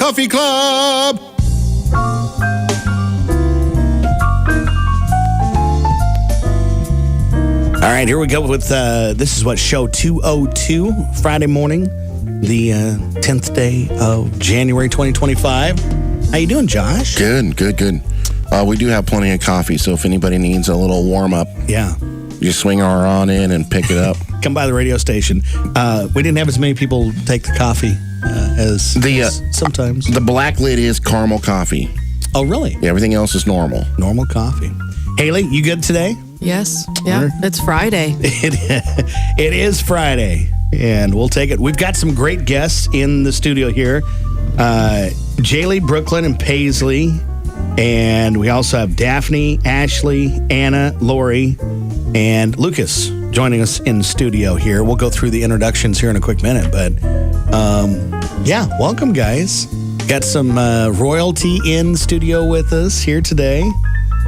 Coffee Club. All right, here we go with, this is what, show 202, Friday morning, the 10th day of January 2025. How you doing, Josh? Good. We do have plenty of coffee, so if anybody needs a little warm-up, you swing our on in and pick it up. Come by the radio station. We didn't have as many people take the coffee as sometimes. The black lid is caramel coffee. Oh, really? Yeah, everything else is normal. Normal coffee. Haley, you good today? Yes. Yeah. It's Friday. It is Friday, and we'll take it. We've got some great guests in the studio here. Jaylee, Brooklyn, and Paisley. And we also have Daphne, Ashley, Anna, Lori, and Lucas joining us in the studio here. We'll go through the introductions here in a quick minute. But, welcome, guys. Got some royalty in studio with us here today.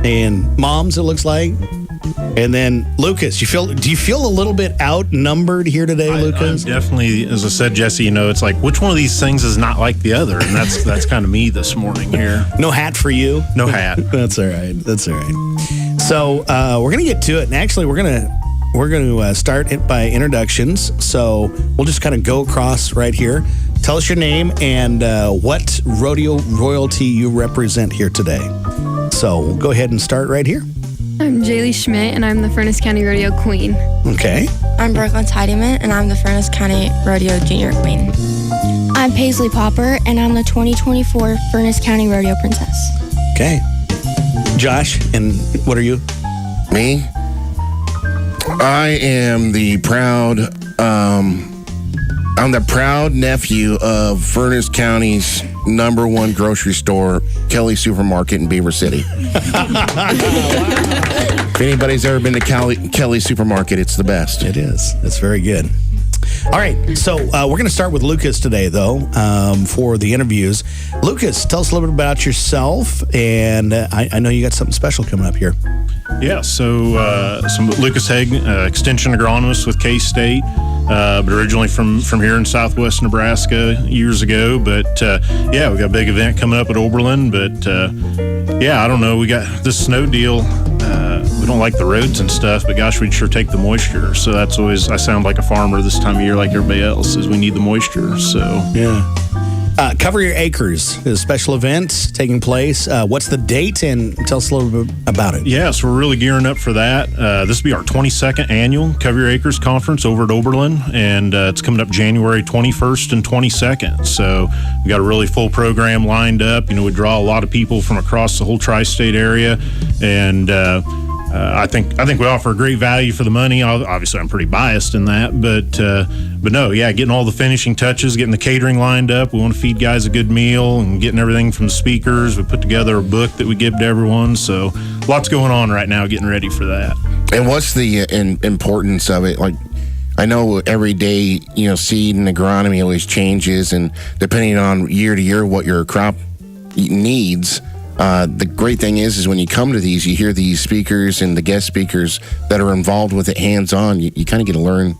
And moms, it looks like. And then Lucas, do you feel a little bit outnumbered here today, Lucas? I'm definitely, as I said, Jesse, it's like which one of these things is not like the other, and that's kind of me this morning here. No hat for you? No hat. That's all right. So we're gonna get to it, and actually we're gonna start it by introductions. So we'll just kind of go across right here. Tell us your name and what rodeo royalty you represent here today. So we'll go ahead and start right here. I'm Jaylee Schmidt, and I'm the Furnace County Rodeo Queen. Okay. I'm Brooklyn Tidyman, and I'm the Furnace County Rodeo Junior Queen. I'm Paisley Popper, and I'm the 2024 Furnace County Rodeo Princess. Okay. Josh, and what are you? Me? I am the proud, I'm the proud nephew of Furnace County's #1 grocery store, Kelly Supermarket in Beaver City. If anybody's ever been to Kelly Supermarket, it's the best. It is. That's very good. All right, so we're going to start with Lucas today, though, for the interviews. Lucas, tell us a little bit about yourself, and I know you got something special coming up here. Yeah, so Lucas Haig, extension agronomist with K-State, but originally from here in southwest Nebraska years ago. But we got a big event coming up at Oberlin. But I don't know, we got this snow deal. We don't like the roads and stuff, but gosh, we'd sure take the moisture. So that's always, I sound like a farmer this time of year like everybody else, is we need the moisture. So Cover Your Acres is a special event taking place. What's the date, and tell us a little bit about it. Yes, we're really gearing up for that. This will be our 22nd annual Cover Your Acres conference over at Oberlin, and it's coming up January 21st and 22nd. So we got a really full program lined up. We draw a lot of people from across the whole tri-state area, and I think we offer a great value for the money. Obviously, I'm pretty biased in that, but no, getting all the finishing touches, getting the catering lined up. We want to feed guys a good meal and getting everything from the speakers. We put together a book that we give to everyone. So lots going on right now, getting ready for that. And what's the importance of it? Like, I know every day, seed and agronomy always changes, and depending on year to year what your crop needs. The great thing is when you come to these, you hear these speakers and the guest speakers that are involved with it hands-on. You kind of get to learn,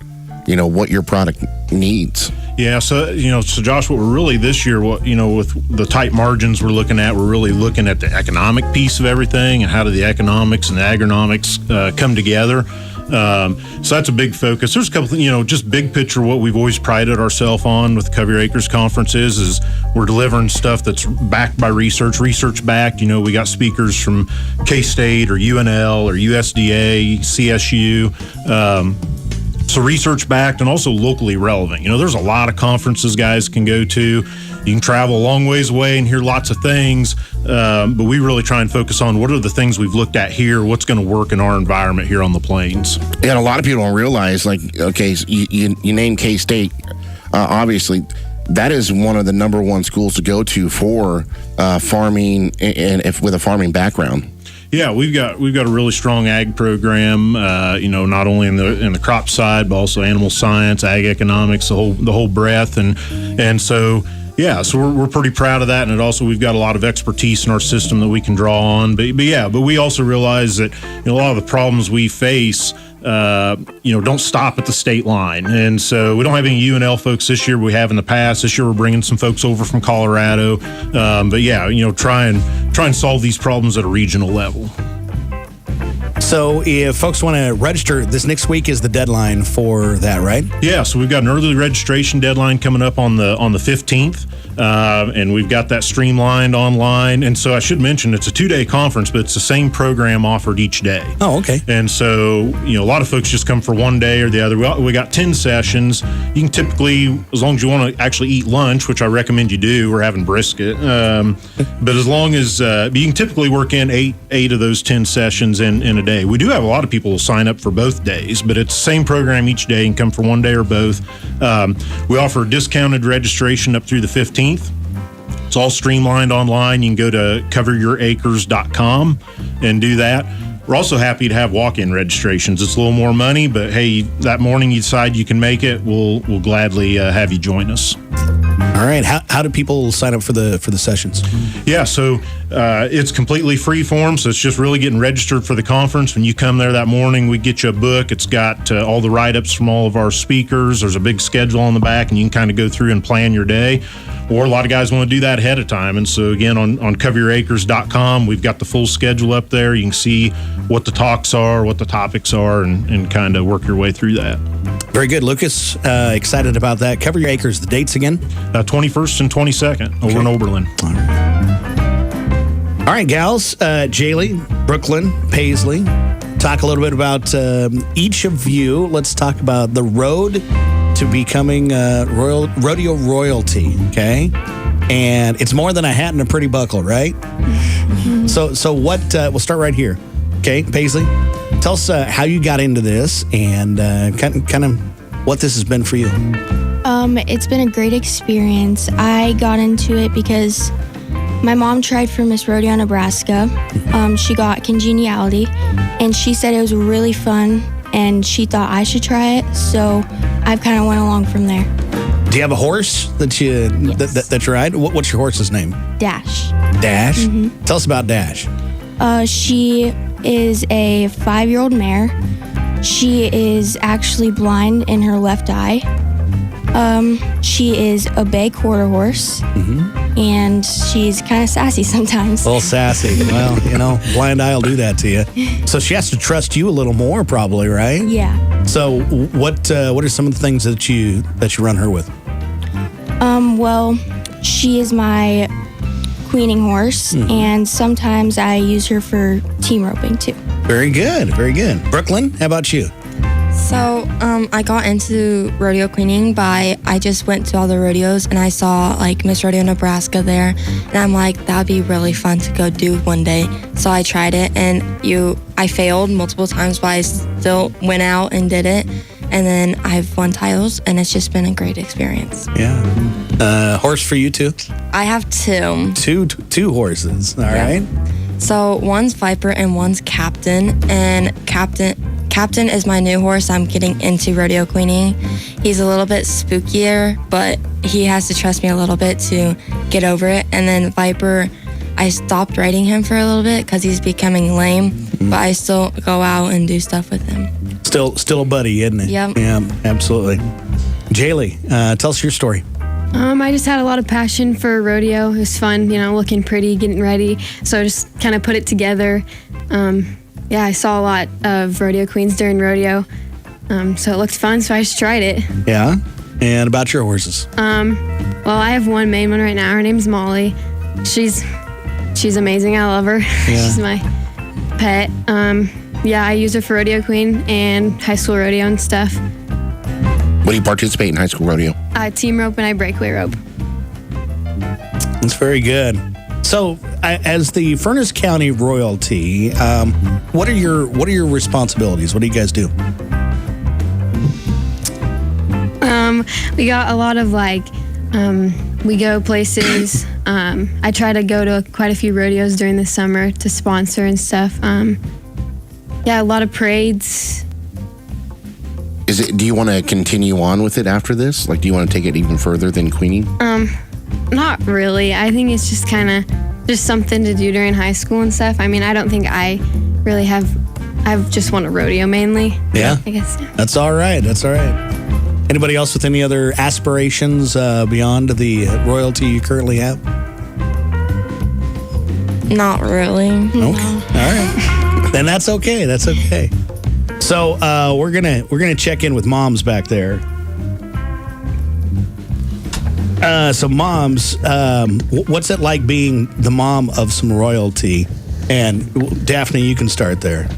what your product needs. Yeah, so Josh, what we're really this year, with the tight margins we're looking at, we're really looking at the economic piece of everything and how do the economics and the agronomics come together. So that's a big focus. There's a couple, just big picture. What we've always prided ourselves on with the Cover Your Acres conferences is we're delivering stuff that's backed by research backed. We got speakers from K-State or UNL or USDA, CSU. So research backed and also locally relevant. There's a lot of conferences guys can go to. You can travel a long ways away and hear lots of things, but we really try and focus on what are the things we've looked at here, what's going to work in our environment here on the plains. Yeah, and a lot of people don't realize, you name K-State, obviously, that is one of the #1 schools to go to for farming and with a farming background. Yeah, we've got a really strong ag program. Not only in the crop side, but also animal science, ag economics, the whole breadth, and so. Yeah, so we're pretty proud of that, and we've got a lot of expertise in our system that we can draw on. But we also realize that a lot of the problems we face don't stop at the state line. And so we don't have any UNL folks this year. We have in the past. This year we're bringing some folks over from Colorado. But yeah, try and solve these problems at a regional level. So if folks want to register, this next week is the deadline for that, right? Yeah, so we've got an early registration deadline coming up on the 15th, and we've got that streamlined online. And so I should mention it's a 2-day conference, but it's the same program offered each day. Oh, okay. And so, a lot of folks just come for one day or the other. We got 10 sessions. You can typically, as long as you want to actually eat lunch, which I recommend you do, we're having brisket. But as long as you can typically work in eight of those 10 sessions in a day. We do have a lot of people who sign up for both days, but it's the same program each day and come for one day or both. We offer discounted registration up through the 15th. It's all streamlined online. You can go to coveryouracres.com and do that. We're also happy to have walk-in registrations. It's a little more money, but hey, that morning you decide you can make it, we'll gladly have you join us. All right. How do people sign up for the sessions? Yeah, so it's completely free form, so it's just really getting registered for the conference. When you come there that morning, we get you a book. It's got all the write-ups from all of our speakers. There's a big schedule on the back, and you can kind of go through and plan your day. Or a lot of guys want to do that ahead of time. And so, again, on coveryouracres.com, we've got the full schedule up there. You can see what the talks are, what the topics are, and kind of work your way through that. Very good, Lucas. Excited about that. Cover Your Acres. The dates again? 21st and 22nd over in Oberlin. All right, gals. Jaylee, Brooklyn, Paisley. Talk a little bit about each of you. Let's talk about the road to becoming rodeo royalty, okay? And it's more than a hat and a pretty buckle, right? So what, we'll start right here. Okay, Paisley, tell us how you got into this and kind of what this has been for you. It's been a great experience. I got into it because my mom tried for Miss Rodeo Nebraska. She got congeniality, and she said it was really fun, and she thought I should try it, so I've kind of went along from there. Do you have a horse that you that you ride? What's your horse's name? Dash. Dash? Mm-hmm. Tell us about Dash. She is a 5-year-old mare. She is actually blind in her left eye. She is a bay quarter horse, and she's kind of sassy sometimes. A little sassy. Well, blind eye will do that to you. So she has to trust you a little more, probably, right? Yeah. So what are some of the things that you run her with? Well, she is my queening horse, and sometimes I use her for team roping too. Very good, very good. Brooklyn, how about you? So, I got into rodeo queening I just went to all the rodeos and I saw like Miss Rodeo Nebraska there, and I'm like, that would be really fun to go do one day. So I tried it, and I failed multiple times, but I still went out and did it. And then I've won titles, and it's just been a great experience. Yeah. Horse for you too? I have two. Two horses. All right. So one's Viper and one's Captain. And Captain is my new horse. I'm getting into rodeo queening. He's a little bit spookier, but he has to trust me a little bit to get over it. And then Viper, I stopped riding him for a little bit because he's becoming lame, but I still go out and do stuff with him. Still a buddy, isn't it? Yep. Yeah, absolutely. Jaylee, tell us your story. I just had a lot of passion for rodeo. It was fun, looking pretty, getting ready. So I just kind of put it together. I saw a lot of rodeo queens during rodeo. So it looked fun, so I just tried it. Yeah. And about your horses? Well, I have one main one right now. Her name's Molly. She's amazing. I love her. Yeah. She's my pet. I use her for rodeo queen and high school rodeo and stuff. What do you participate in high school rodeo? Team rope and I breakaway rope. That's very good. So, as the Furnace County royalty, what are your responsibilities? What do you guys do? We got a lot of we go places. I try to go to quite a few rodeos during the summer to sponsor and stuff. A lot of parades. Do you want to continue on with it after this? Like, do you want to take it even further than queening? Not really. I think it's just kind of just something to do during high school and stuff. I mean, I don't think I really have I just want a rodeo mainly. Yeah. I guess. Yeah. That's all right. That's all right. Anybody else with any other aspirations beyond the royalty you currently have? Not really. Okay. All right. Then that's okay. That's okay. So we're gonna check in with moms back there. So moms, what's it like being the mom of some royalty? And Daphne, you can start there.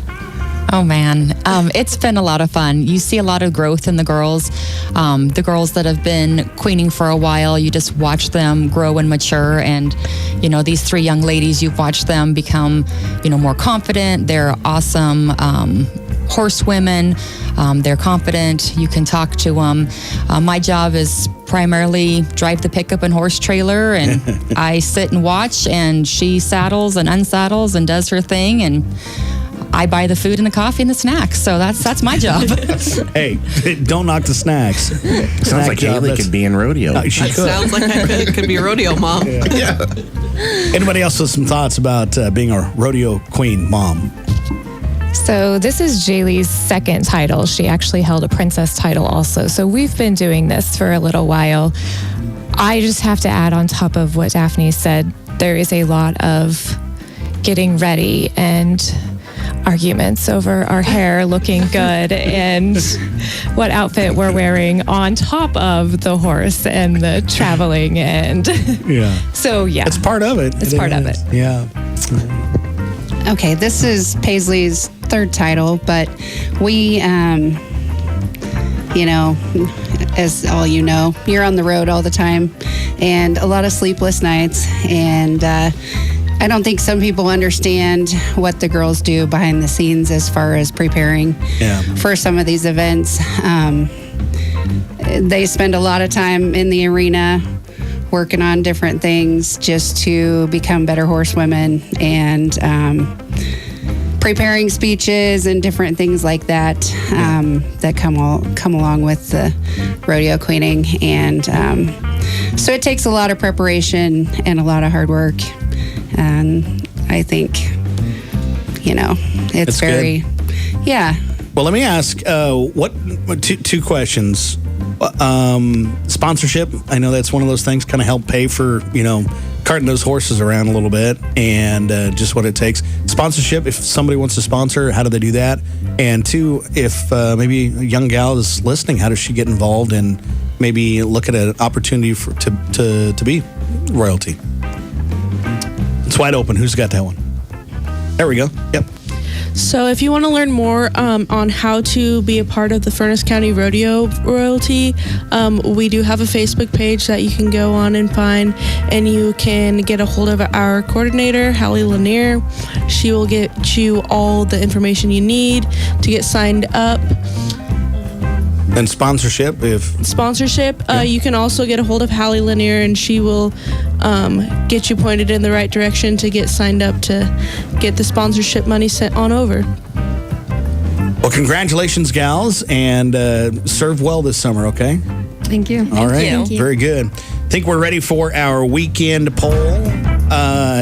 Oh man, it's been a lot of fun. You see a lot of growth in the girls that have been queening for a while. You just watch them grow and mature, and these 3 young ladies, you've watched them become more confident. They're awesome horsewomen. They're confident. You can talk to them. My job is primarily drive the pickup and horse trailer, and I sit and watch, and she saddles and unsaddles and does her thing, and I buy the food and the coffee and the snacks. So that's my job. Hey, don't knock the snacks. Sounds like Haley could be in rodeo. She could. Sounds like I could be a rodeo mom. Yeah. Anybody else with some thoughts about being a rodeo queen mom? So this is Jaylee's second title. She actually held a princess title also. So we've been doing this for a little while. I just have to add on top of what Daphne said, there is a lot of getting ready and arguments over our hair looking good and what outfit we're wearing on top of the horse and the traveling and so it's part of it. It's part of it. Yeah. Okay, this is Paisley's third title, but we, as all you know, you're on the road all the time and a lot of sleepless nights. And I don't think some people understand what the girls do behind the scenes as far as preparing for some of these events. They spend a lot of time in the arena working on different things just to become better horsewomen and preparing speeches and different things like that that come along with the rodeo queening. And so it takes a lot of preparation and a lot of hard work. And I think, it's very, good. Yeah. Well, let me ask, two questions. Sponsorship, I know that's one of those things, kind of help pay for, carting those horses around a little bit and just what it takes. Sponsorship, if somebody wants to sponsor, how do they do that? And 2, if maybe a young gal is listening, how does she get involved and maybe look at an opportunity to be royalty? It's wide open. Who's got that one? There we go. Yep. So if you want to learn more on how to be a part of the Furnace County Rodeo Royalty, we do have a Facebook page that you can go on and find, and you can get a hold of our coordinator, Hallie Lanier. She will get you all the information you need to get signed up. And sponsorship, you can also get a hold of Hallie Lanier, and she will get you pointed in the right direction to get signed up to get the sponsorship money sent on over. Well, congratulations, gals, and serve well this summer, okay? Thank you. All right. Thank you. Very good. I think we're ready for our weekend poll.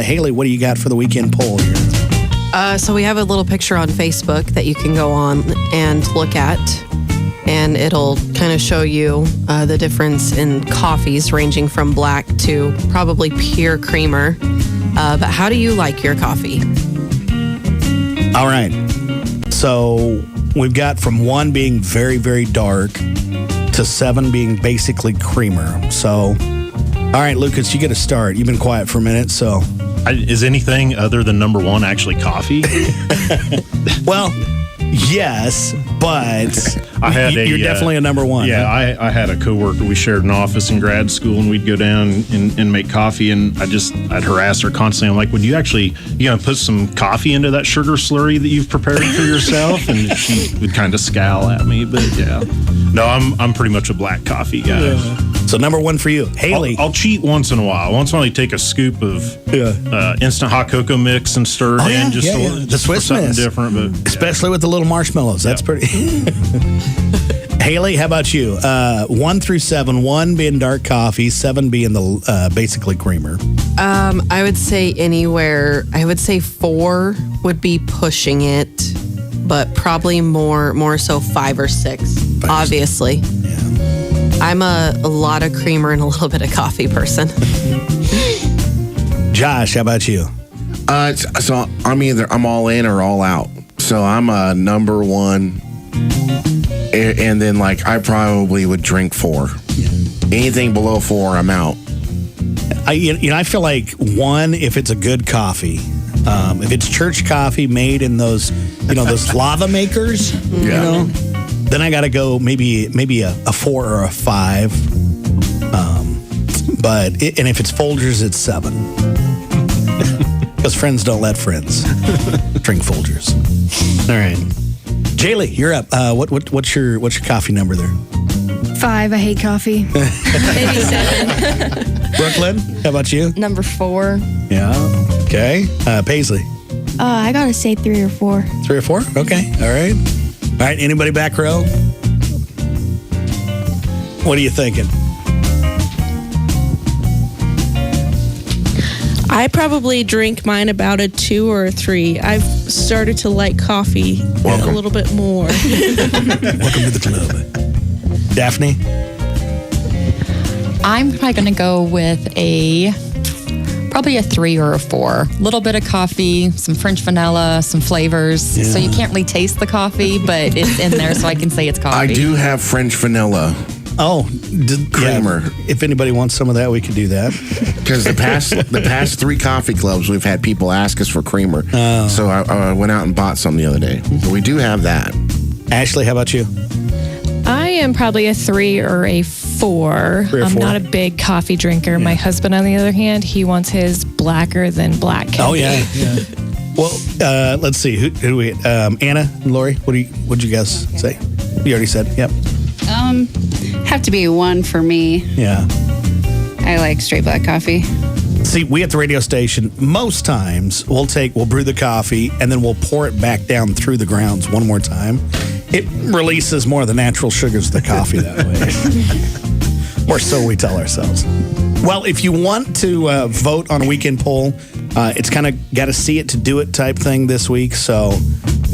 Haley, what do you got for the weekend poll here? So we have a little picture on Facebook that you can go on and look at. And it'll kind of show you the difference in coffees ranging from black to probably pure creamer. But how do you like your coffee? All right. So we've got from 1 being very, very dark to 7 being basically creamer. So, all right, Lucas, you get a start. You've been quiet for a minute, so. Is anything other than number 1 actually coffee? Well, yes, but you're definitely a number 1. Yeah, I had a coworker. We shared an office in grad school, and we'd go down and make coffee. And I'd harass her constantly. I'm like, "Would you actually, put some coffee into that sugar slurry that you've prepared for yourself?" And she would kind of scowl at me. But yeah, no, I'm pretty much a black coffee guy. Yeah. So number 1 for you, Haley. I'll cheat once in a while. Once in a while, I take a scoop of instant hot cocoa mix and stir it in just the Swiss something miss. different. But especially with the little marshmallows. That's pretty. Haley, how about you? 1 through 7, 1 being dark coffee, 7 being the basically creamer. I would say anywhere. I would say 4 would be pushing it, but probably more so 5 or 6, obviously. Yeah. I'm a lot of creamer and a little bit of coffee person. Josh, how about you? So I'm all in or all out. So I'm a number 1, and then like I probably would drink 4. Anything below 4, I'm out. I feel like 1 if it's a good coffee. If it's church coffee made in those, those lava makers, then I got to go maybe a 4 or a 5. And if it's Folgers, it's 7. Because friends don't let friends drink Folgers. All right, Jaylee, you're up. What's your coffee number there? 5. I hate coffee. Maybe 7. Brooklyn, how about you? Number 4. Yeah. Okay. Paisley. I gotta say 3 or 4. 3 or 4? Okay. All right. All right. Anybody back row? What are you thinking? I probably drink mine about a 2 or a 3. I've started to like coffee a little bit more. Welcome to the club. Daphne? I'm probably going to go with probably a 3 or a 4. A little bit of coffee, some French vanilla, some flavors. Yeah. So you can't really taste the coffee, but it's in there, so I can say it's coffee. I do have French vanilla. Oh, creamer. Yeah, if anybody wants some of that, we could do that. Because the past 3 coffee clubs, we've had people ask us for creamer. Oh. So I went out and bought some the other day. So we do have that. Ashley, how about you? I am probably a 3 or a 4. 3 or I'm 4? not a big coffee drinker. My husband, on the other hand, he wants his blacker than black can Oh, be. yeah. Well, let's see. Who do we Anna and Lori, what'd you guys say? You already said, yep. Have to be 1 for me. Yeah. I like straight black coffee. See, we at the radio station, most times we'll brew the coffee and then we'll pour it back down through the grounds one more time. It releases more of the natural sugars of the coffee that way. Or so we tell ourselves. Well, if you want to vote on a weekend poll, it's kind of got to see it to do it type thing this week. So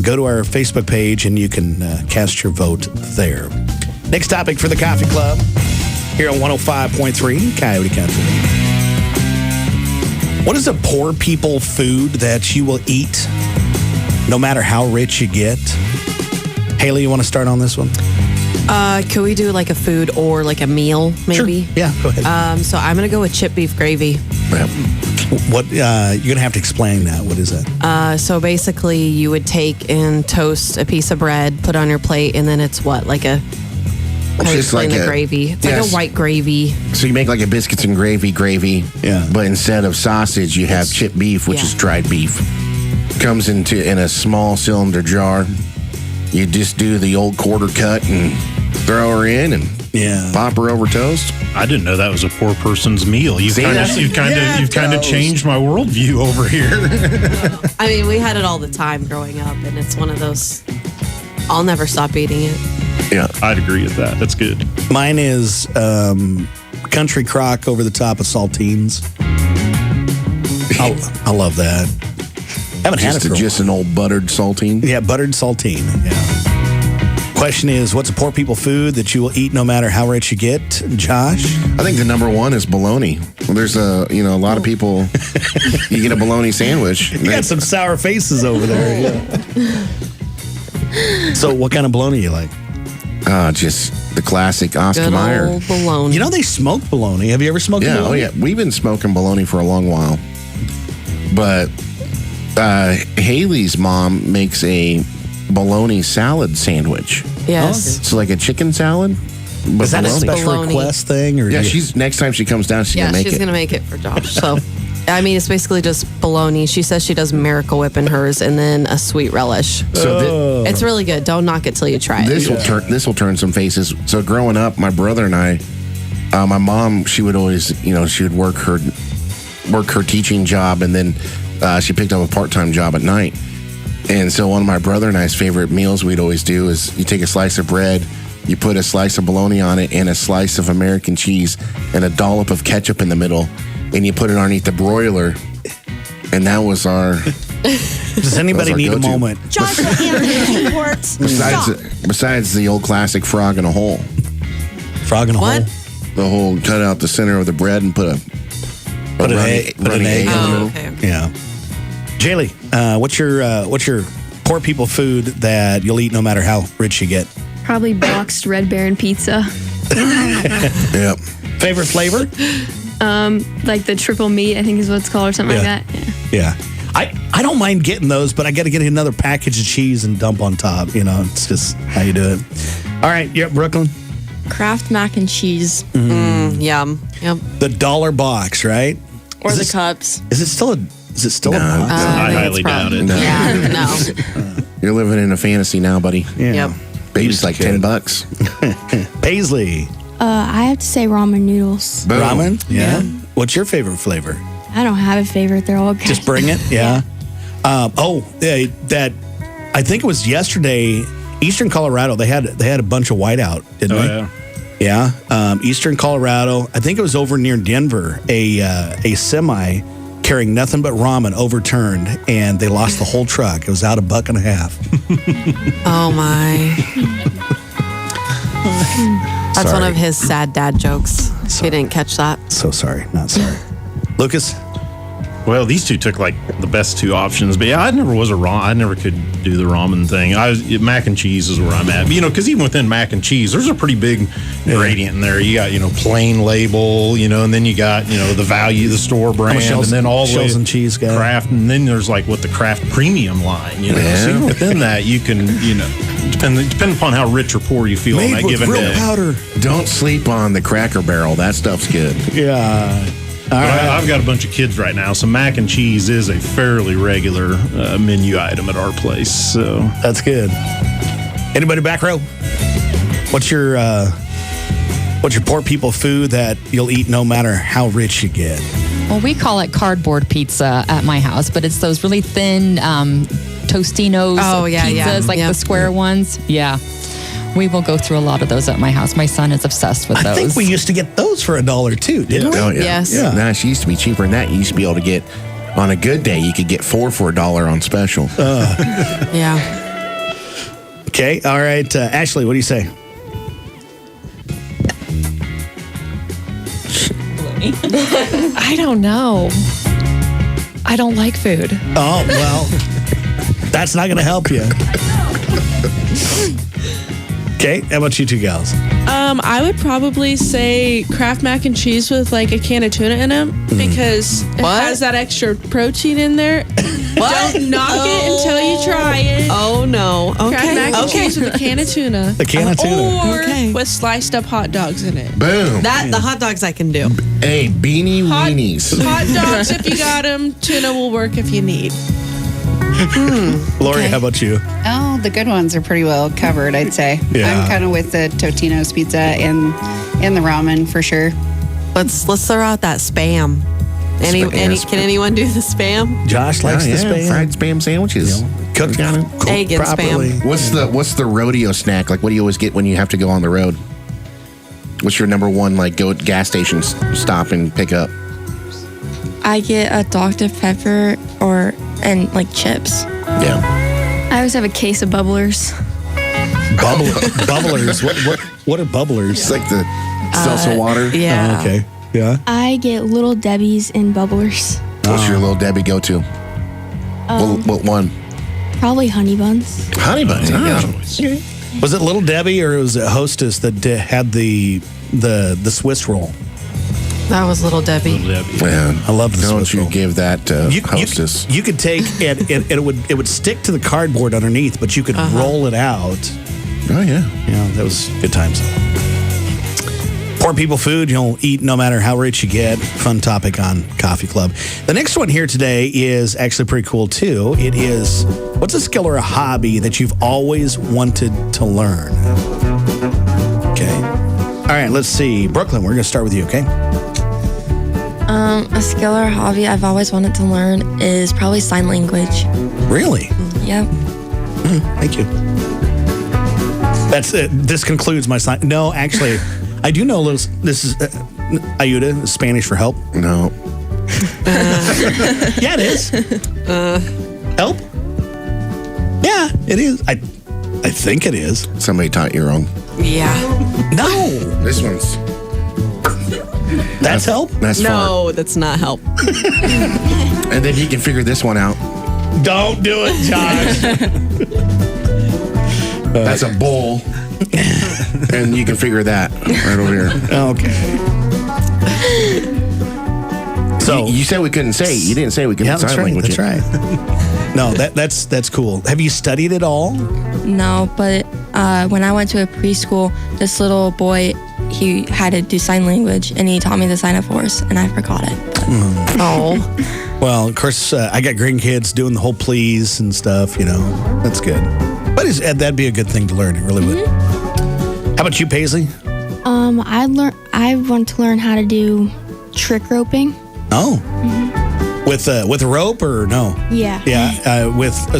go to our Facebook page and you can cast your vote there. Next topic for the Coffee Club here on 105.3 Coyote Country. What is a poor people food that you will eat no matter how rich you get? Haley, you want to start on this one? Could we do like a food or like a meal, maybe? Sure. Yeah, go ahead. So I'm going to go with chip beef gravy. What you're going to have to explain that. What is that? So basically, you would take and toast a piece of bread, put on your plate, and then it's what? Like a... How do you explain the gravy? It's like a white gravy. So you make like a biscuits and gravy. Yeah. But instead of sausage, you have chipped beef, which is dried beef. Comes in a small cylinder jar. You just do the old quarter cut and throw her in and pop her over toast. I didn't know that was a poor person's meal. You've kind of changed my worldview over here. I mean, we had it all the time growing up, and it's one of those. I'll never stop eating it. Yeah, I'd agree with that. That's good. Mine is country crock over the top of saltines. I love that. Haven't had it for just an old buttered saltine. Yeah, buttered saltine. Yeah. Question is, what's a poor people food that you will eat no matter how rich you get? Josh? I think the number 1 is bologna. There's a lot of people. You get a bologna sandwich. You got some sour faces over there. Yeah. So, what kind of bologna you like? Just the classic Oscar Good Mayer. old bologna. You know they smoke bologna. Have you ever smoked bologna? Oh yeah. We've been smoking bologna for a long while. But Haley's mom makes a bologna salad sandwich. Yes. So like a chicken salad. But is that bologna. a special Bologna. request thing? Or Yeah, next time she comes down, she's gonna make she's it. going to make it for Josh. So, I mean, it's basically just bologna. She says she does Miracle Whip in hers and then a sweet relish. So It's really good. Don't knock it till you try it. this will turn some faces. So growing up, my brother and I, my mom, she would always, she would work her teaching job, and then she picked up a part-time job at night. And so one of my brother and I's favorite meals we'd always do is you take a slice of bread, you put a slice of bologna on it, and a slice of American cheese, and a dollop of ketchup in the middle, and you put it underneath the broiler, and that was our Does anybody Those are need a go-to. moment? Joshua Anderson reports. Besides the old classic frog in a hole. Frog in a What? hole? The whole cut out the center of the bread and put an egg in the middle. Oh, okay. Yeah. Jaylee, what's your poor people food that you'll eat no matter how rich you get? Probably boxed Red Baron pizza. Yep. Favorite flavor? Like the triple meat, I think is what it's called, or something Yeah. like that. Yeah. Yeah. I don't mind getting those, but I got to get another package of cheese and dump on top. You know, it's just how you do it. All right. Yep, Brooklyn. Kraft mac and cheese Yum. Yep. The $1 box, right? or Is the this- cups. Is it still a No, box? I think highly it's doubt it. No. Yeah, no. You're living in a fantasy now, buddy. Yeah. Yep. Baby's like kid. $10. Paisley. I have to say ramen noodles. Boom. Ramen? Yeah. What's your favorite flavor? I don't have a favorite. They're all good. Just bring it? Yeah. That I think it was yesterday, Eastern Colorado, they had a bunch of whiteout, didn't Oh, they? yeah. Yeah. Eastern Colorado, I think it was over near Denver, a semi carrying nothing but ramen overturned, and they lost the whole truck. It was out $1.50. Oh my. That's one Sorry. of his sad dad jokes. So- You didn't catch that. So sorry. Not sorry. Lucas? Well, these two took like the best two options, but yeah, I never could do the ramen thing. Mac and cheese is where I'm at. You know, because even within mac and cheese, there's a pretty big gradient in there. You got plain label, and then you got the value, the store brand, shells- and then all the way shells and cheese guy? craft, and then there's like what the craft premium line. Yeah. So even within that, you can depending upon how rich or poor you feel on that given day. powder. Don't sleep on the Cracker Barrel. That stuff's good. Yeah. All But right. I've got a bunch of kids right now, so mac and cheese is a fairly regular menu item at our place. So That's good. Anybody back row? What's your poor people food that you'll eat no matter how rich you get? Well, we call it cardboard pizza at my house, but it's those really thin Tostinos Oh, yeah, pizzas, yeah. like Yep. the square ones. Yeah. We will go through a lot of those at my house. My son is obsessed with those. I think we used to get those for $1 too, didn't we? Oh, yeah. Yes. Yeah. Nah, she used to be cheaper than that. You used to be able to get, on a good day, you could get 4 for $1 on special. Yeah. Okay. All right. Ashley, what do you say? I don't know. I don't like food. Oh, well, that's not going to help you. Okay. How about you two gals? I would probably say Kraft mac and cheese with like a can of tuna in it because it What? has that extra protein in there. What? Don't knock it until you try it. Oh no. Kraft mac and Okay. cheese with a can of tuna. The can of tuna. Or Okay. with sliced up hot dogs in it. Boom. The hot dogs I can do. Hey, beanie Hot, weenies. hot dogs if you got them. Tuna will work if you need. Lori, Okay. how about you? Oh, the good ones are pretty well covered, I'd say. Yeah. I'm kind of with the Totino's pizza and the ramen for sure. Let's throw out that spam. Can anyone do the spam? Josh likes Oh, the yeah, spam. fried spam sandwiches. Cooked Egg and properly. spam. What's the rodeo snack? Like, what do you always get when you have to go on the road? What's your number one, like, go at gas stations, stop and pick up? I get a Dr. Pepper and like chips. Yeah. I always have a case of bubblers. Bubblers. What are bubblers? It's like the salsa water. Yeah. Oh, okay. Yeah. I get Little Debbie's and bubblers. What's your little Debbie go to? What one? Probably honey buns. Honey buns. Yeah. Was it Little Debbie or was it Hostess that had the Swiss roll? That was Little Debbie. Man, I love the Don't Swiss you roll. give that Hostess. You could take and it would stick to the cardboard underneath, but you could roll it out. Oh, yeah. Yeah, that was good times. Poor people food you'll eat no matter how rich you get. Fun topic on Coffee Club. The next one here today is actually pretty cool too. It is, what's a skill or a hobby that you've always wanted to learn? Okay. All right, let's see. Brooklyn, we're going to start with you, okay? A skill or hobby I've always wanted to learn is probably sign language. Really? Yep. Thank you. That's it. This concludes my sign. No, actually, I do know a little. This is ayuda, Spanish for help. No. Yeah, it is. Help? Yeah, it is. I think it is. Somebody taught you wrong. Yeah. No. This one's. That's help? That's No, that's not help. fart. And then you can figure this one out. Don't do it, Josh. That's a bowl. And you can figure that right over here. Okay. So You said we couldn't say it. You didn't say we couldn't yeah, that's sign right. language. That's right. No, that's cool. Have you studied it all? No, but when I went to a preschool, this little boy, he had to do sign language, and he taught me the sign of horse, and I forgot it. Oh. Well, of course, I got grandkids doing the whole please and stuff. That's good. But that'd be a good thing to learn. It really would. How about you, Paisley? I want to learn how to do trick roping. Oh. With a rope or no? Yeah. Yeah.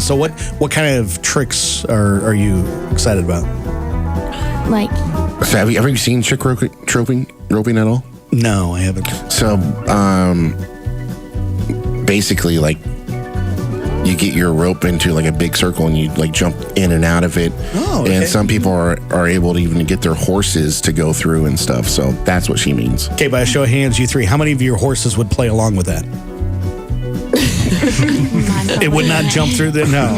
So what kind of tricks are you excited about? Like, So have you ever seen trick roping at all? No, I haven't. So, basically, like, you get your rope into like a big circle and you like jump in and out of it. Oh, okay. And some people are able to even get their horses to go through and stuff. So that's what she means. Okay, by a show of hands, you three, how many of your horses would play along with that? It would not jump through the no.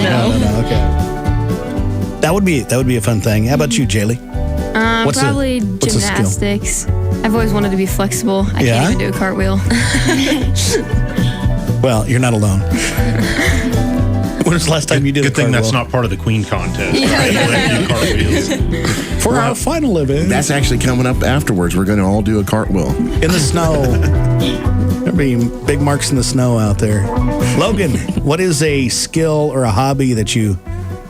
Okay. That would be a fun thing. How about you, Jaylee? What's Probably what's the skill? gymnastics. I've always wanted to be flexible. I Yeah? can't even do a cartwheel. Well, you're not alone. When was the last time you did Good a thing that's cartwheel? not part of the Queen contest. Right? You let me do cartwheels. For our final event. That's actually coming up afterwards. We're going to all do a cartwheel. In the snow. There'll be big marks in the snow out there. Logan, what is a skill or a hobby that you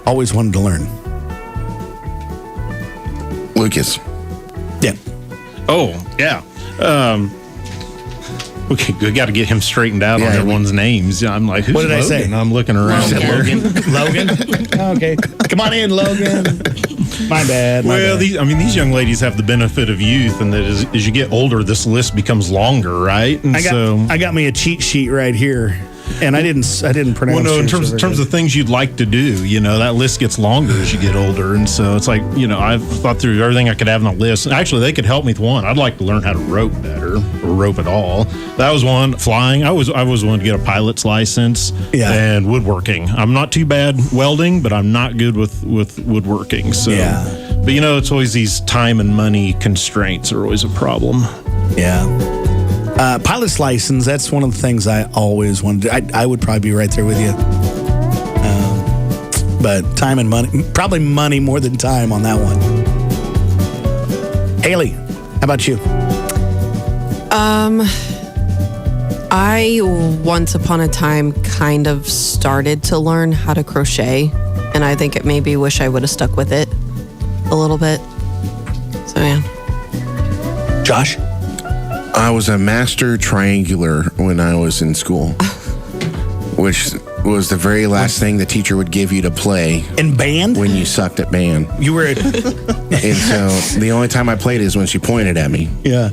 always wanted to learn? Lucas. Yeah. Oh, yeah. Okay, we got to get him straightened out on Yeah, everyone's names. I'm like, who's What did I Logan? say? I'm looking around You said here. Logan? Okay. Come on in, Logan. My bad. Well, bad. these young ladies have the benefit of youth, and that as you get older, this list becomes longer, right? And I got me a cheat sheet right here, and I didn't pronounce. well, no, in yours terms over of things you'd like to do, that list gets longer as you get older, and so it's like, I've thought through everything I could have on the list. Actually, they could help me with one. I'd like to learn how to rope better, or rope at all. That was one. Flying. I was wanting to get a pilot's license. Yeah. And woodworking. I'm not too bad welding, but I'm not good with woodworking. So. Yeah. But it's always these time and money constraints are always a problem. Yeah. Pilot's license, that's one of the things I always wanted to. I would probably be right there with you. But time and money, probably money more than time on that one. Haley, how about you? I once upon a time kind of started to learn how to crochet, and I think it maybe wish I would have stuck with it a little bit. So yeah. Josh? I was a master triangular when I was in school, which was the very last thing the teacher would give you to play In band? when you sucked at band. You were And so the only time I played is when she pointed at me. yeah.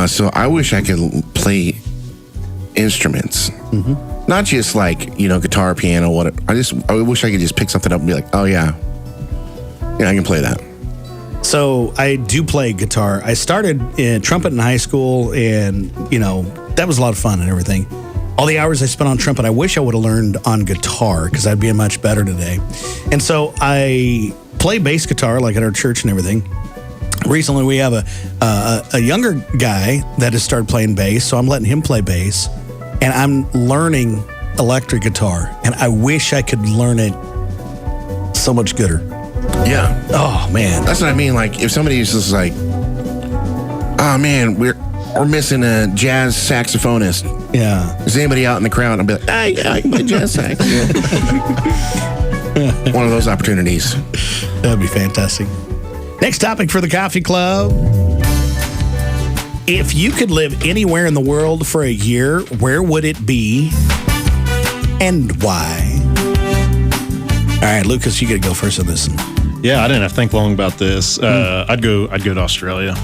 So I wish I could play instruments, not just like guitar, piano. I wish I could just pick something up and be like, oh yeah, I can play that. So I do play guitar. I started in trumpet in high school, and that was a lot of fun and everything. All the hours I spent on trumpet, I wish I would have learned on guitar because I'd be much better today. And so I play bass guitar like at our church and everything. Recently, we have a younger guy that has started playing bass, so I'm letting him play bass, and I'm learning electric guitar, and I wish I could learn it so much gooder. Yeah. Oh man, That's what I mean. Like if somebody's just like, oh man, we're missing a jazz saxophonist. yeah. Is anybody out in the crowd? I'll be like, yeah, I can play jazz sax. One of those opportunities. That'd be fantastic. Next topic for the Coffee Club. If you could live anywhere in the world for a year, where would it be and why? All right, Lucas, you got to go first on this one. Yeah, I didn't have to think long about this. I'd go to Australia.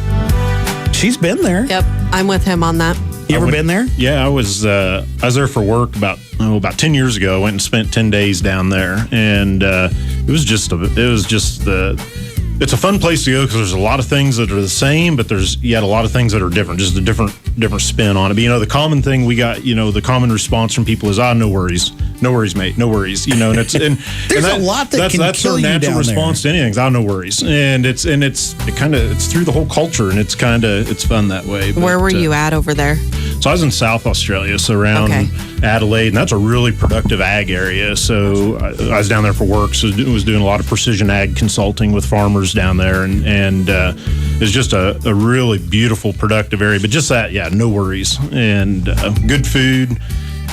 She's been there. Yep, I'm with him on that. You ever been there? Yeah, I was there for work about 10 years ago. I went and spent 10 days down there, and it's a fun place to go because there's a lot of things that are the same, but there's yet a lot of things that are different, just a different spin on it. But, the common thing we got, the common response from people is, no worries, mate, no worries, and it's, and there's a lot that can that's kill their you natural down response there. to anything. No worries. And it's through the whole culture, and it's fun that way. Where were you at over there? So I was in South Australia, so around Adelaide, and that's a really productive ag area. So I was down there for work, so I was doing a lot of precision ag consulting with farmers down there, and it's just a really beautiful, productive area. But just that, no worries, and good food.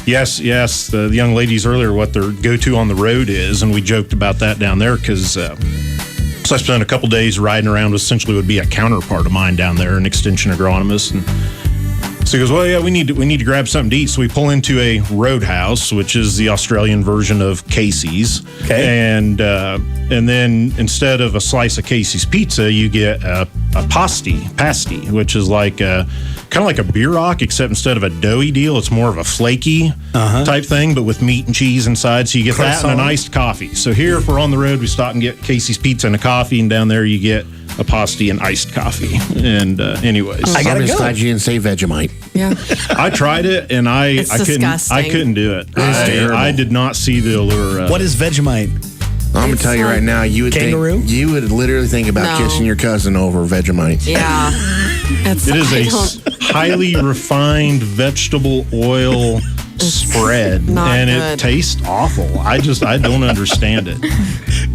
Yes, the young ladies earlier, what their go-to on the road is, and we joked about that down there because so I spent a couple days riding around with essentially would be a counterpart of mine down there, an extension agronomist, and so he goes, well, yeah, we need to grab something to eat. So we pull into a Roadhouse, which is the Australian version of Casey's. Okay. And then instead of a slice of Casey's pizza, you get a pasty, which is like kind of like a beer rock, except instead of a doughy deal, it's more of a flaky type thing, but with meat and cheese inside. So you get that and an iced coffee. So here, if we're on the road, we stop and get Casey's pizza and a coffee, and down there you get a pasty and iced coffee. And anyways, I'm just glad you didn't say Vegemite. Yeah, I tried it and I couldn't do it. I did not see the allure. What is Vegemite? I'm gonna tell you right now, you would literally think about kissing your cousin over Vegemite. Yeah, it is a highly refined vegetable oil spread, and it tastes awful. I don't understand it.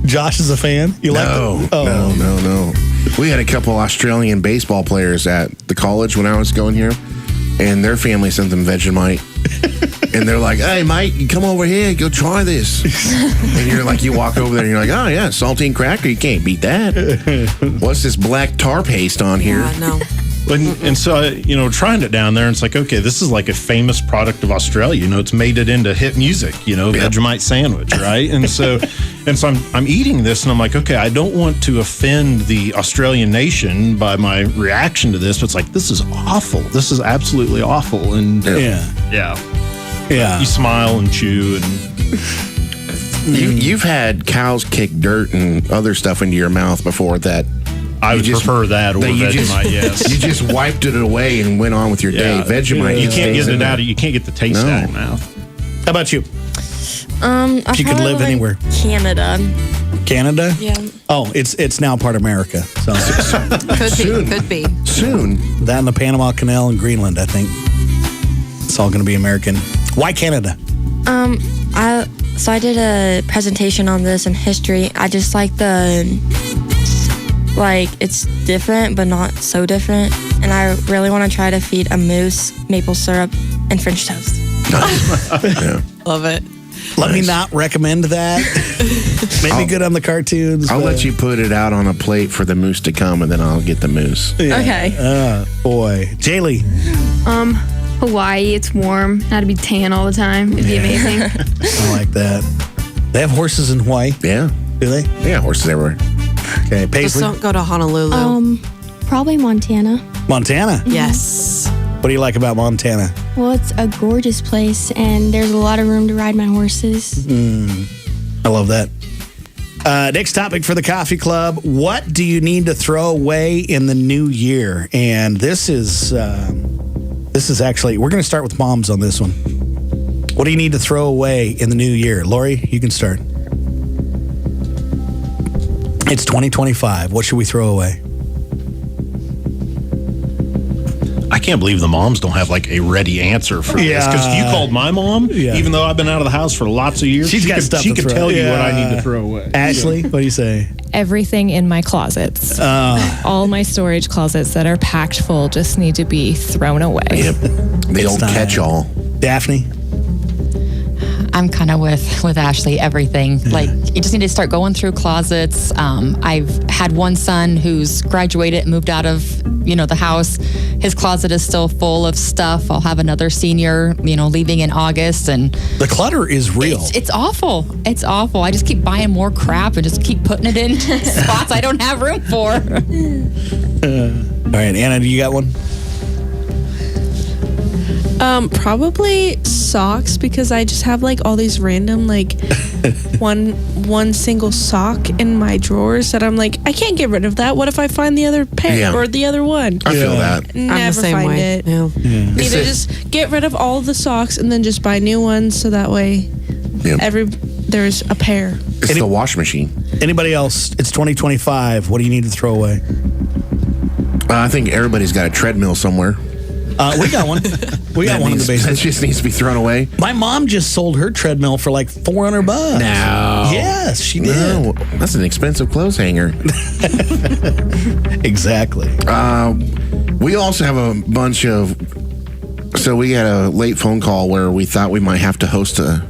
Josh is a fan. You like it? No. We had a couple Australian baseball players at the college when I was going here, and their family sent them Vegemite. And they're like, hey, mate, you come over here, go try this. And you're like, you walk over there and you're like, oh, yeah, saltine cracker, you can't beat that. What's this black tar paste on here? Yeah, no. And so, trying it down there, and it's like, okay, this is like a famous product of Australia. It's made it into hit music, Vegemite sandwich, right? And so I'm eating this, and I'm like, okay, I don't want to offend the Australian nation by my reaction to this, but it's like, this is awful. This is absolutely awful. And yeah. You smile and chew, and you've had cows kick dirt and other stuff into your mouth before that. I would prefer that over Vegemite. Yes, you just wiped it away and went on with your day. Vegemite, you can't get it out. You can't get the taste out of your mouth. How about you? If you could live anywhere, Canada. Canada? Yeah. Oh, it's now part of America. So could be soon. That and the Panama Canal and Greenland, I think. It's all going to be American. Why Canada? I did a presentation on this in history. I just like it's different, but not so different. And I really want to try to feed a moose maple syrup and French toast. Yeah. Love it. Let me not recommend that. Maybe good on the cartoons. I'll let you put it out on a plate for the moose to come, and then I'll get the moose. Yeah. Okay. Boy. Jaylee. Hawaii, it's warm. Had to be tan all the time. It'd be amazing. I like that. They have horses in Hawaii? Yeah. Do they? Yeah, horses everywhere. Okay, Just Paisley? don't go to Honolulu. Probably Montana. Montana? Yes. What do you like about Montana? Well, it's a gorgeous place, and there's a lot of room to ride my horses. I love that. Next topic for the Coffee Club. What do you need to throw away in the new year? And this is actually, we're going to start with moms on this one. What do you need to throw away in the new year? Lori, you can start. It's 2025. What should we throw away? I can't believe the moms don't have like a ready answer for this. Because if you called my mom, even though I've been out of the house for lots of years, she could tell you what I need to throw away. Ashley, what do you say? Everything in my closets. All my storage closets that are packed full just need to be thrown away. Yep. The old catch-all. Daphne? I'm kind of with Ashley, everything. Like, you just need to start going through closets. I've had one son who's graduated, moved out of, the house. His closet is still full of stuff. I'll have another senior, leaving in August. And the clutter is real. It's awful. It's awful. I just keep buying more crap and just keep putting it in spots I don't have room for. All right, Anna, do you got one? Probably socks, because I just have like all these random like one single sock in my drawers that I'm like, I can't get rid of that. What if I find the other pair or the other one? I feel that. Never same find way. it. Yeah. Either just get rid of all the socks and then just buy new ones, so that way there's a pair. It's the wash machine. Anybody else? It's 2025. What do you need to throw away? I think everybody's got a treadmill somewhere. We got one. We got one in the That basement. just needs to be thrown away. My mom just sold her treadmill for like $400. No. Yes, she did. No, that's an expensive clothes hanger. Exactly. We also have a bunch of. So we had a late phone call where we thought we might have to host a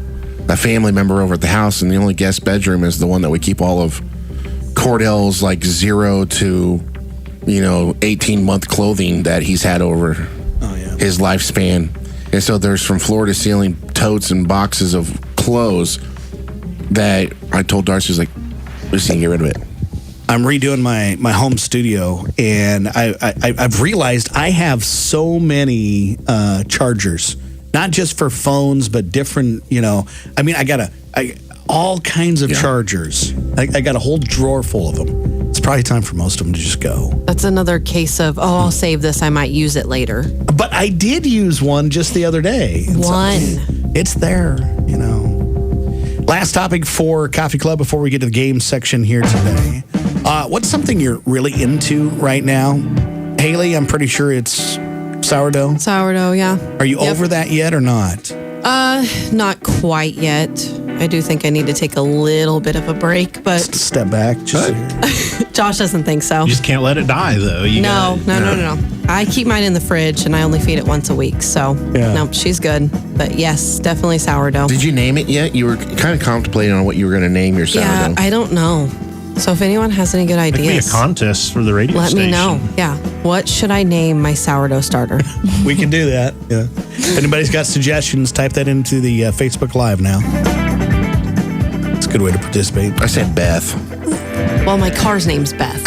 family member over at the house, and the only guest bedroom is the one that we keep all of Cordell's like 0 to 18-month clothing that he's had over his lifespan. And so there's from floor to ceiling totes and boxes of clothes that I told Darcy, was like, we just need to get rid of it. I'm redoing my home studio, and I've realized I have so many chargers, not just for phones, but different. I mean, I got all kinds of chargers. I got a whole drawer full of them. It's probably time for most of them to just go. That's another case of, I'll save this. I might use it later. But I did use one just the other day. It's there, Last topic for Coffee Club before we get to the game section here today. What's something you're really into right now? Haley, I'm pretty sure it's sourdough. Sourdough, yeah. Are you over that yet or not? Not quite yet. I do think I need to take a little bit of a break, but step back. Josh doesn't think so. You just can't let it die, though. No. I keep mine in the fridge, and I only feed it once a week. So, no, she's good. But yes, definitely sourdough. Did you name it yet? You were kind of contemplating on what you were going to name your sourdough. Yeah, I don't know. So if anyone has any good It could be a ideas, contest for the radio let station. me know. Yeah. What should I name my sourdough starter? We can do that. Yeah. If anybody's got suggestions, type that into the Facebook Live now. It's a good way to participate. I said Beth. Well, my car's name's Beth.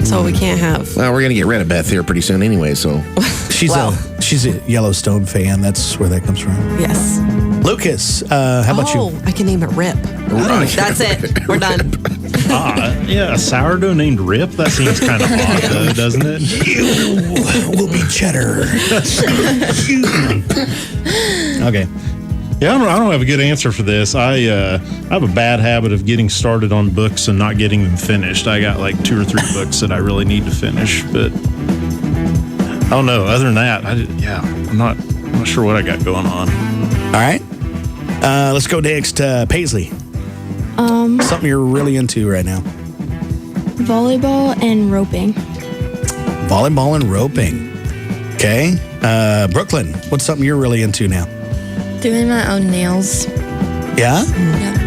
So we can't have. Well, we're going to get rid of Beth here pretty soon anyway, so. She's a Yellowstone fan. That's where that comes from. Yes. Lucas, how about you? I can name it Rip. That's it. We're done. A sourdough named Rip? That seems kind of odd, though, doesn't it? You will be cheddar. Okay. Yeah, I don't have a good answer for this. I have a bad habit of getting started on books and not getting them finished. I got like 2 or 3 books that I really need to finish, but I don't know. Other than that, I'm not sure what I got going on. All right. Let's go next to Paisley. Something you're really into right now. Volleyball and roping. Volleyball and roping. Okay. Brooklyn, what's something you're really into now? Doing my own nails. Yeah?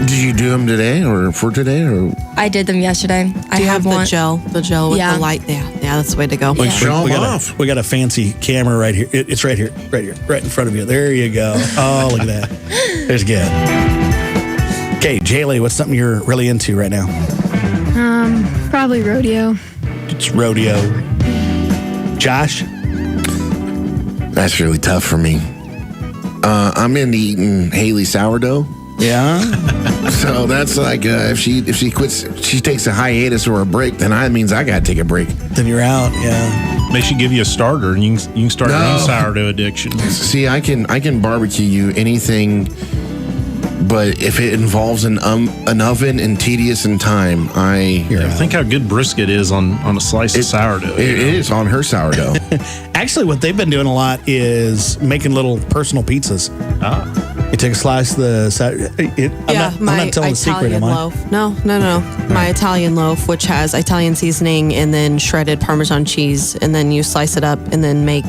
Did you do them today or for today? Or I did them yesterday. Do you have the gel with the light? Yeah, that's the way to go. We got a fancy camera right here. It's right here, right in front of you. There you go. Oh, look at that. There's good. Okay, Jaylee, what's something you're really into right now? Probably rodeo. It's rodeo. Josh? That's really tough for me. I'm into eating Haley sourdough. Yeah. So that's like if she quits, she takes a hiatus or a break, then that means I gotta take a break. Then you're out. Yeah. They should give you a starter, and you can start your own sourdough addiction. See, I can barbecue you anything, but if it involves an oven and tedious in time, think how good brisket is on a slice of sourdough. It is on her sourdough. Actually, what they've been doing a lot is making little personal pizzas. You take a slice of the. I'm not telling a secret, am I? Loaf. No. My Italian loaf, which has Italian seasoning and then shredded Parmesan cheese, and then you slice it up and then make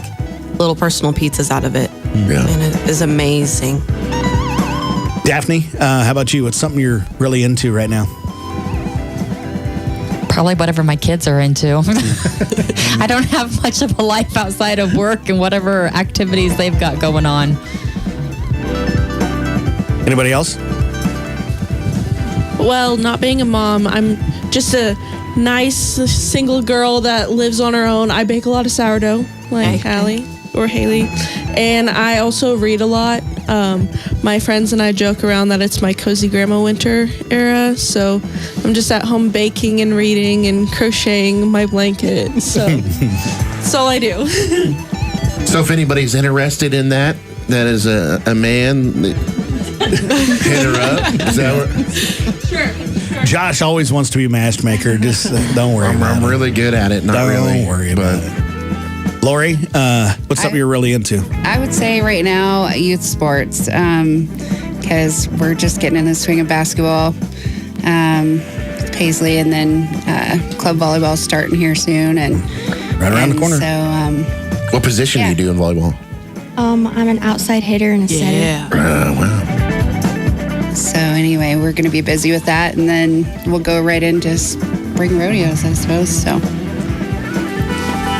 little personal pizzas out of it. Yeah. And it is amazing. Daphne, how about you? What's something you're really into right now? Probably whatever my kids are into. I don't have much of a life outside of work and whatever activities they've got going on. Anybody else? Well, not being a mom, I'm just a nice single girl that lives on her own. I bake a lot of sourdough, like Hallie. or Haley. And I also read a lot. My friends and I joke around that it's my cozy grandma winter era. So I'm just at home baking and reading and crocheting my blanket. So that's all I do. So if anybody's interested in that is a man, hit her up. Is that what? Sure. Josh always wants to be a matchmaker. Just don't worry about I'm it. really good at it. Not Don't really. worry about it. Lori, what's something you're really into? I would say right now youth sports, because we're just getting in the swing of basketball. Paisley, and then club volleyball starting here soon, and Right around the corner. So, What position do you do in volleyball? I'm an outside hitter and a setter. Wow. so anyway, we're going to be busy with that, and then we'll go right into spring rodeos, I suppose. So.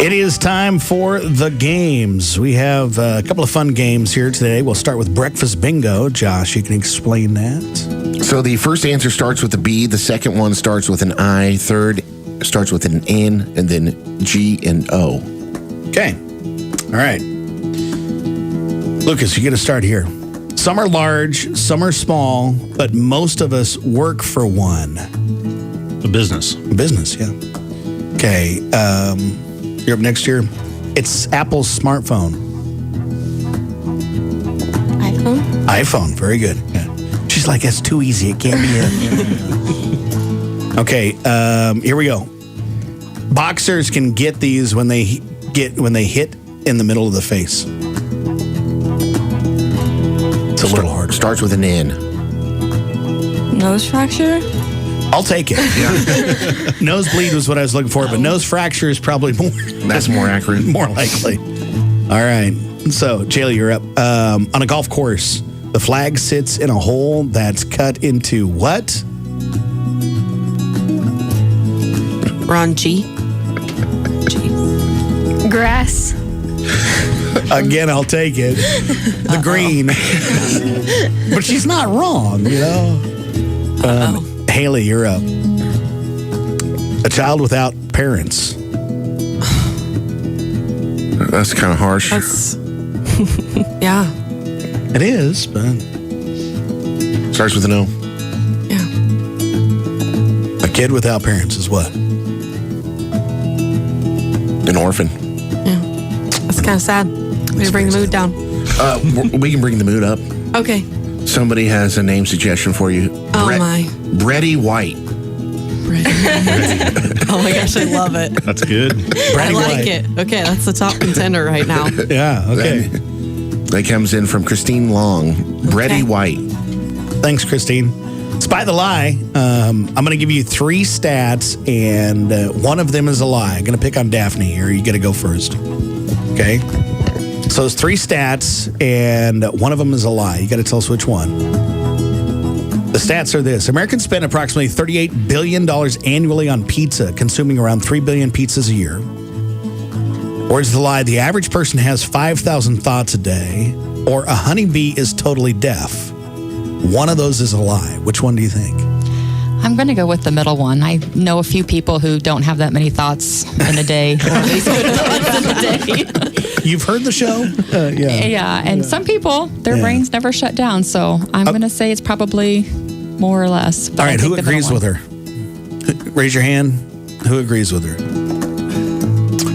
It is time for the games. We have a couple of fun games here today. We'll start with breakfast bingo. Josh, you can explain that. So the first answer starts with a B. The second one starts with an I. Third starts with an N, and then G and O. Okay. All right. Lucas, you get to start here. Some are large, some are small, but most of us work for one. A business. Business, yeah. Okay. You're up next year. It's Apple's smartphone. iPhone. iPhone. Very good. Yeah. She's like, that's too easy. It can't be it. Okay. Here we go. Boxers can get these when they hit in the middle of the face. It's a little harder. Starts with an N. Nose fracture? I'll take it. Yeah. Nosebleed was what I was looking for, but nose fracture is probably more. That's more accurate. More likely. All right. So, Jaylee, you're up. On a golf course, the flag sits in a hole that's cut into what? Ron G. Grass. Again, I'll take it. The green. But she's not wrong, you know? Haley, you're up. A child without parents. That's kind of harsh. That's, yeah. It is, but Starts with an O. Yeah. a kid without parents is what? An orphan. Yeah. That's kind of sad. We bring the mood down. We can bring the mood up. Okay. Somebody has a name suggestion for you. Oh, my. Bretty White. Oh my gosh, I love it. That's good. I like it. Okay, that's the top contender right now. Yeah, okay. That comes in from Christine Long. Bretty White. Thanks, Christine. Spy the lie. I'm going to give you 3 stats, and one of them is a lie. I'm going to pick on Daphne here. You got to go first. Okay? So it's 3 stats, and one of them is a lie. You got to tell us which one. The stats are this. Americans spend approximately $38 billion annually on pizza, consuming around 3 billion pizzas a year. Or is the lie, the average person has 5,000 thoughts a day, or a honeybee is totally deaf? One of those is a lie. Which one do you think? I'm going to go with the middle one. I know a few people who don't have that many thoughts in a day, or at least good thoughts in a day. You've heard the show? Yeah, and some people, their brains never shut down. So I'm going to say it's probably more or less. All right, who agrees with her? Raise your hand. Who agrees with her?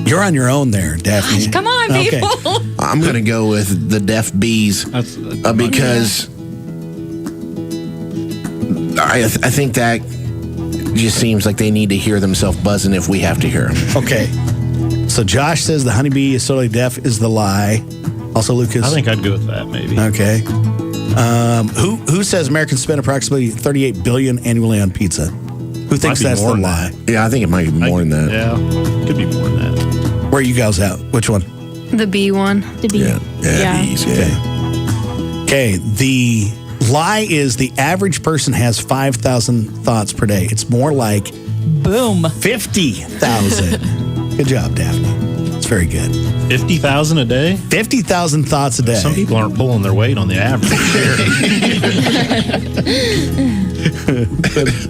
You're on your own there, Daphne. Come on, people. Okay. I'm going to go with the deaf bees because I think that just seems like they need to hear themselves buzzing if we have to hear them. Okay. So Josh says the honeybee is totally deaf is the lie. Also, Lucas? I think I'd go with that, maybe. Okay. Who says Americans spend approximately $38 billion annually on pizza? Who thinks that's the lie? Yeah, I think it might be more than that. Yeah, could be more than that. Where are you guys at? Which one? The B one. The B. Yeah. Bees. Okay. Okay. The lie is the average person has 5,000 thoughts per day. It's more like Boom. 50,000. Good job, Daphne. It's very good. 50,000 a day? 50,000 thoughts a day. Some people aren't pulling their weight on the average.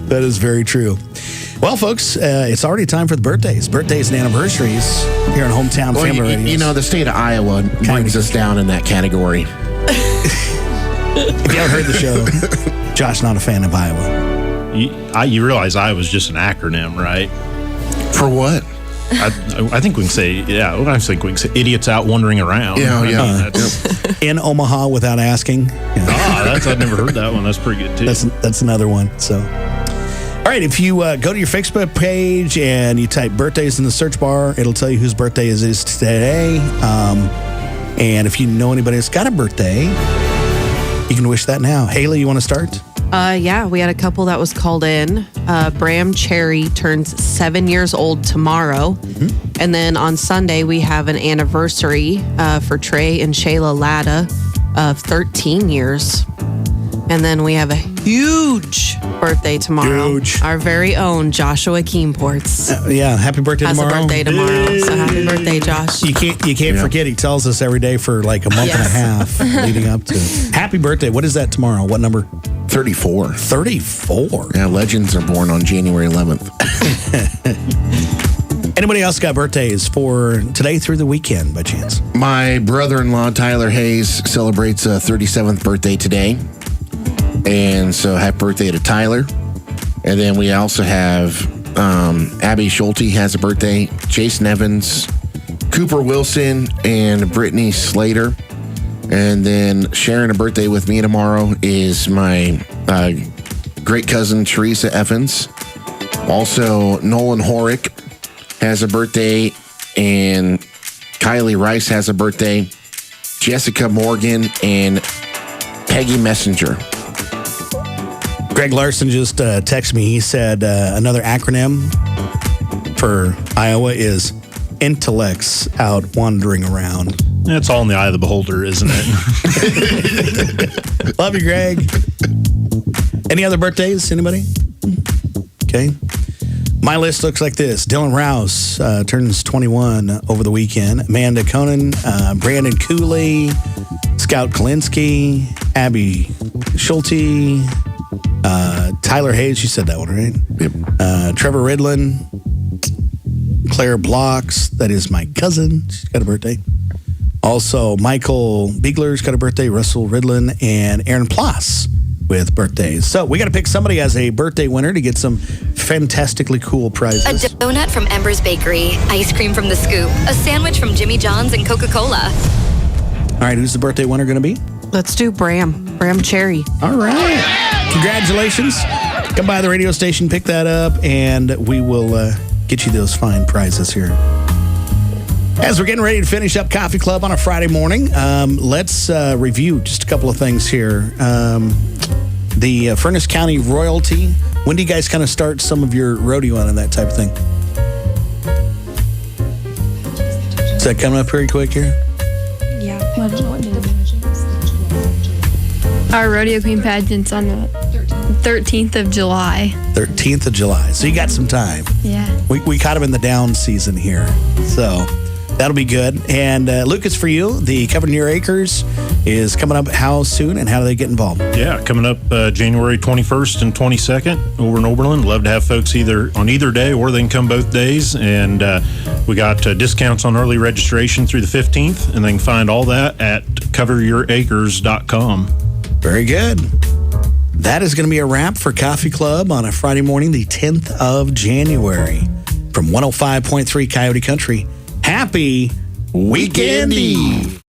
That is very true. Well, folks, it's already time for the birthdays. Birthdays and anniversaries here on Hometown Family Radio. You know, the state of Iowa brings us down in that category. If you haven't heard the show, Josh not a fan of Iowa. You realize Iowa's just an acronym, right? For what? I think we can say, I think we can say idiots out wandering around. Yeah. In Omaha without asking. I've never heard that one. That's pretty good, too. That's another one. So, all right, if you go to your Facebook page and you type birthdays in the search bar, it'll tell you whose birthday it is today. And if you know anybody that's got a birthday, you can wish that now. Haley, you want to start? Yeah, we had a couple that was called in. Bram Cherry turns 7 years old tomorrow. Mm-hmm. And then on Sunday, we have an anniversary for Trey and Shayla Latta of 13 years. And then we have a huge birthday tomorrow. Huge. Our very own Joshua Keenports. Happy birthday has tomorrow. Has a birthday tomorrow. So happy birthday, Josh. You can't forget, he tells us every day for like a month and a half leading up to it. Happy birthday. What is that tomorrow? What number? 34. 34. Yeah, legends are born on January 11th. Anybody else got birthdays for today through the weekend by chance? My brother-in-law, Tyler Hayes, celebrates a 37th birthday today. And so happy birthday to Tyler. And then we also have Abby Schulte has a birthday, Jason Evans, Cooper Wilson, and Brittany Slater. And then sharing a birthday with me tomorrow is my great cousin, Teresa Evans. Also, Nolan Horick has a birthday, and Kylie Rice has a birthday, Jessica Morgan, and Peggy Messenger. Greg Larson just texted me. He said another acronym for Iowa is intellects out wandering around. It's all in the eye of the beholder, isn't it? Love you, Greg. Any other birthdays? Anybody? Okay. My list looks like this. Dylan Rouse turns 21 over the weekend. Amanda Conan, Brandon Cooley, Scout Kalinsky, Abby Schulte, Tyler Hayes, you said that one, right? Yep. Trevor Ridlin, Claire Blocks, that is my cousin. She's got a birthday. Also, Michael Biegler's got a birthday, Russell Ridlin, and Aaron Ploss with birthdays. So we got to pick somebody as a birthday winner to get some fantastically cool prizes. A donut from Ember's Bakery, ice cream from The Scoop, a sandwich from Jimmy John's and Coca-Cola. All right, who's the birthday winner going to be? Let's do Bram Cherry. All right. Congratulations. Come by the radio station, pick that up, and we will get you those fine prizes here. As we're getting ready to finish up Coffee Club on a Friday morning, let's review just a couple of things here. The Furnace County royalty. When do you guys kind of start some of your rodeo and that type of thing? Is that coming up pretty quick here? Yeah. Our rodeo queen pageant's on the 13th of July. 13th of July. So you got some time. Yeah. We caught them in the down season here. So that'll be good. And Lucas, for you, the Covering Your Acres is coming up how soon and how do they get involved? Yeah, coming up January 21st and 22nd over in Oberlin. Love to have folks either on either day or they can come both days. And we got discounts on early registration through the 15th. And they can find all that at coveryouracres.com. Very good. That is going to be a wrap for Coffee Club on a Friday morning, the 10th of January. From 105.3 Coyote Country. Happy Weekend Eve.